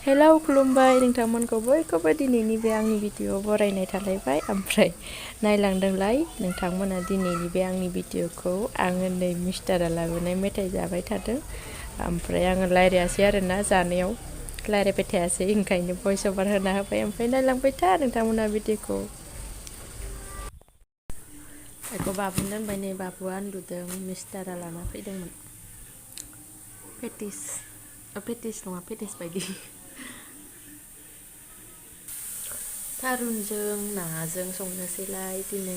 hello खुलुमबाय नोंथांमोनखौ बयखौबो दिनैनि बे आंनि भिडिअ बरायनाय थालायबाय ओमफ्राय नायलांदोंलाय नोंथांमोना दिनैनि बे आंनि भिडिअखौ आङो नै मिस्टारा लाबोनाय मेथाइ जाबाय थादों ओमफ्राय आङो रायज्लायासै आरोना जानायाव रायज्लायबाय थायासै ओंखायनो भइस अभार होना होबाय ओमफ्राय नायलांबाय था नोंथांमोना भिडिअखौ बेखौ बाबुनो दोनबाय नै बाबुआ उन्दुदों मिस्टारा लाना फैदोंमोन पेटिस नङा पेटिस बायदि थारुनजों नाजों संनोसैलाय दिनै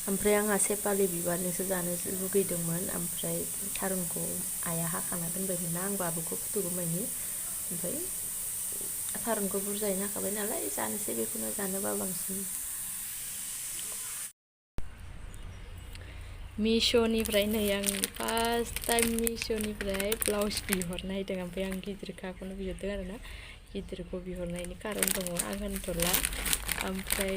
ओमफ्राय आंहा सेपालि बिबारजोंसो जानो लुगैदोंमोन ओमफ्राय थारुनखौ आइया हाखाना दोनबायमोन ना आं बाबुखौ फुदुंगौमानि ओमफ्राय थारुनखौ बुरजायैनो हाखाबाय नालाय जानोसै बेखौनो जानोबा बांसिन मिश'निफ्राय नै आं फार्स्ट टाइम मिश'निफ्राय ब्लाउस बिहरनायदों ओमफ्राय आं गिदिरखाखौनो बिहरदों आरोना गिदिरखौ बिहरनायनि कारन दङ आं होनथ'ला ओमफ्राय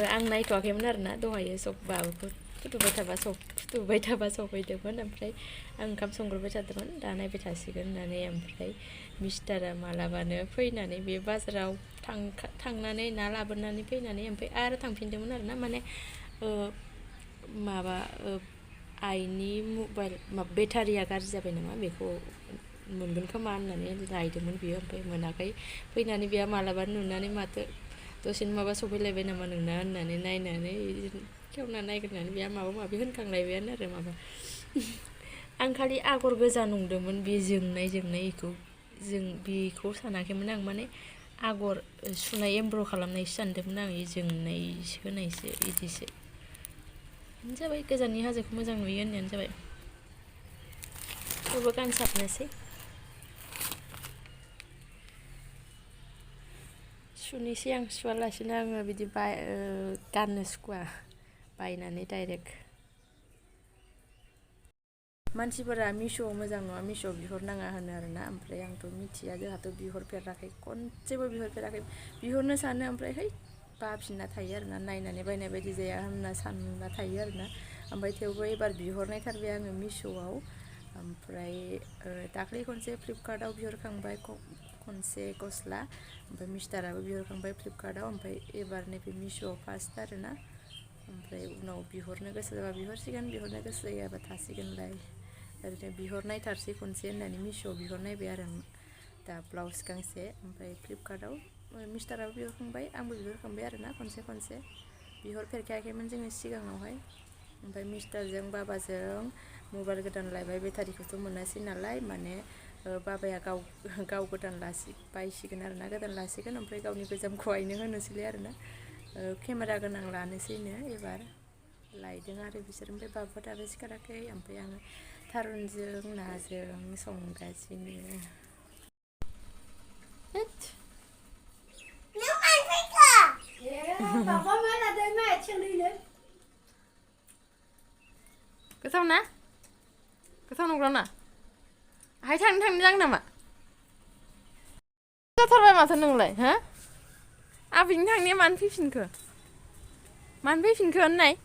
आं नायथ'वाखैमोन आरोना दहायो सब बाबुखौ फुदुंबाय थाबा सफैदोंमोन ओमफ्राय आं ओंखाम संग्रोबाय थादोंमोन दा नायबाय थासिगोन होननानै ओमफ्राय मिस्टारा मालाबानो फैनानै बे बाजाराव थांनानै ना लाबोनानै फैनानै ओमफ्राय आरो थांफिनदोंमोन आरोना माने माबा आइनि मबाइल बेटारिया गाज्रि जाबाय नामा बेखौ मोनगोन खोमा होननानै लायदोंमोन बियो ओमफ्राय मोनाखै फैनानै बिहा मालाबा नुनानै माथो दसेनो माबा सफैलायबाय नामा नोंना होननानै नायनानै खेवना नायग्रोनानै बेहा माबा माबि होनखांलायबायानो आरो माबा आं खालि आगर गोजा नंदोंमोन बे जोंनायखौ बेखौ सानाखैमोन आं माने आगर सुनाय एमब्र' खालामनायसो सानदोंमोन आं जोंनाय होनायसो बिदिसो जाबाय गोजाननि हाजोखौ मोजां नुयो होननायानो जाबाय थेवबो गानसाबनोसै सुनोसै आं सुवालासिनो आङो बिदि गाननो सुखुवा बायनानै डाइरेक्ट मानसिफोरा मिश'आव मोजां नङा मिश'आव बिहरनाङा होनो आरोना ओमफ्राय आंथ' मिथिया जोंहाथ' बिहरफेराखै खनसेबो बिहरफेराखै बिहरनो सानो ओमफ्राय है बाफिनना थायो आरोना नायनानै बायनाय बायदि जाया होनना सानना थायो आरोना ओमफ्राय थेवबो एबार बिहरनायथारबाय आङो मिश'आव ओमफ्राय दाख्लै खनसे फ्लिपकार्टआव बिहरखांबाय खनसे गस्ला ओमफ्राय मिस्टाराबो बिहरखांबाय फ्लिपकार्टआव ओमफ्राय एबार नैबे मिश'आव फार्स्ट आरोना ओमफ्राय उनाव बिहरनो गोसो जाबा बिहरसिगोन बिहरनो गोसो जायाबा थासिगोनलाय ओरैनो बिहरनायथारसै खनसे होननानै मिश'आव बिहरनायबाय आरो आं दा ब्लाउस गांसे ओमफ्राय फ्लिपकार्टआव मिस्टाराबो बिहरखांबाय आंबो बिहरखांबाय आरोना खनसे बिहरफेरखायाखैमोन जोङो सिगाङावहाय ओमफ्राय मिस्टारजों बाबाजों मबाइल गोदान लायबाय बेटारिखौथ' मोनासै नालाय माने बाबाया गाव गोदान बायसिगोन आरोना गोदान लासिगोन ओमफ्राय गावनि गोजामखौ आइनो होनोसैलाय आरोना केमेरा गोनां लानोसैनो एबार लायदों आरो बिसोर ओमफ्राय बाबुआ दाबो सिखाराखै ओमफ्राय आङो थारुनजों नाजों संगासिनो गोथाव ना गोथाव नंगौ ना हाय थांनो जागोन नामा जाथारबाय माथो नोंलाय हो आबैनि थांनाया मानो फैफिनखो होननाय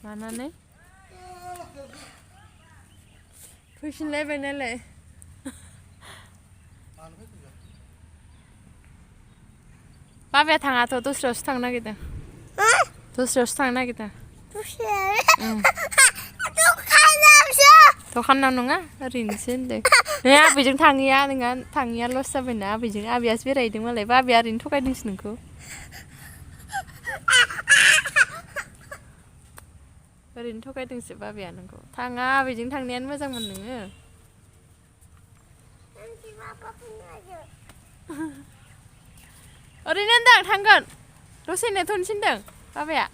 लानानै फैफिनलायबाय नालाय बाबाया थाङाथ' दस्रायावसो थांनो नागिरदों दखानाव नङा ओरैनोसो होनदों नै आबैजों थाङिया लस जाबायना आबैयासो बेरायहैदों मालाय बाबाया ओरैनो थगायदोंसो नोंखौ ओरैनो थगायदोंसो बाबाया नोंखौ थाङा आबैजों थांनायानो मोजांमोन नोङो ओरैनो होनदां थांगोन दसे नेथ'नोसै होनदों बाबाया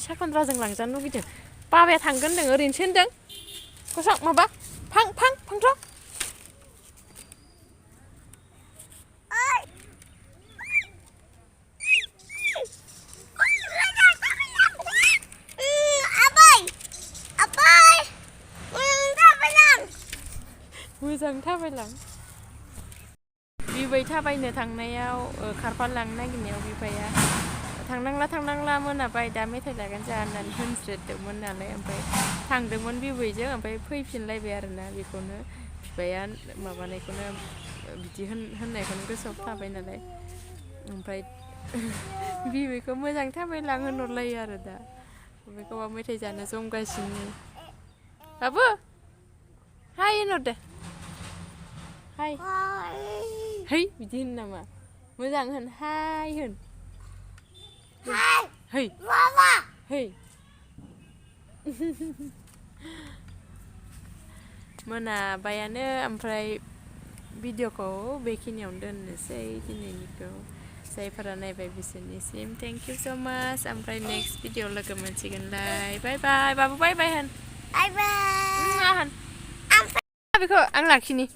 साखन्द्राजों लांजानो लुगैदों बाबाया थांगोन होनदों ओरैनोसो होनदों गसं माबा फांथ' मोजां थाबायलां बिबै थाबायनो थांनायाव खारफालांनो नागिरनायाव बिफाया थांनांला मोनाबाय दा मेथाइ लागोन जा होननानै होनस्रोदोंमोन नालाय ओमफ्राय थांदोंमोन बिबैजों ओमफ्राय फैफिनलायबाय आरोना बेखौनो बिफाया माबानायखौनो बिदि होननायखौनो गोसोआव थाबाय नालाय ओमफ्राय बिबैखौ मोजां थाबायलां होनहरलायो आरो दा बेखौबा मेथाइ जानो जमगासिनो बाबु हाय होनहरदो हाय है बिदि होन नामा मोजां होन हाय होन है है मोनाबायानो ओमफ्राय भिडिअखौ बेखिनियावनो दोननोसै दिनैनिखौ जायफोरा नायबाय बिसोरनिसिम थेंक इउ स' माच ओमफ्राय नेक्स्ट भिडिअ लोगो मोनसिगोनलाय बाय बाय बाबु बाय बाय होन बाय बाय होन बेखौ आं लाखिनि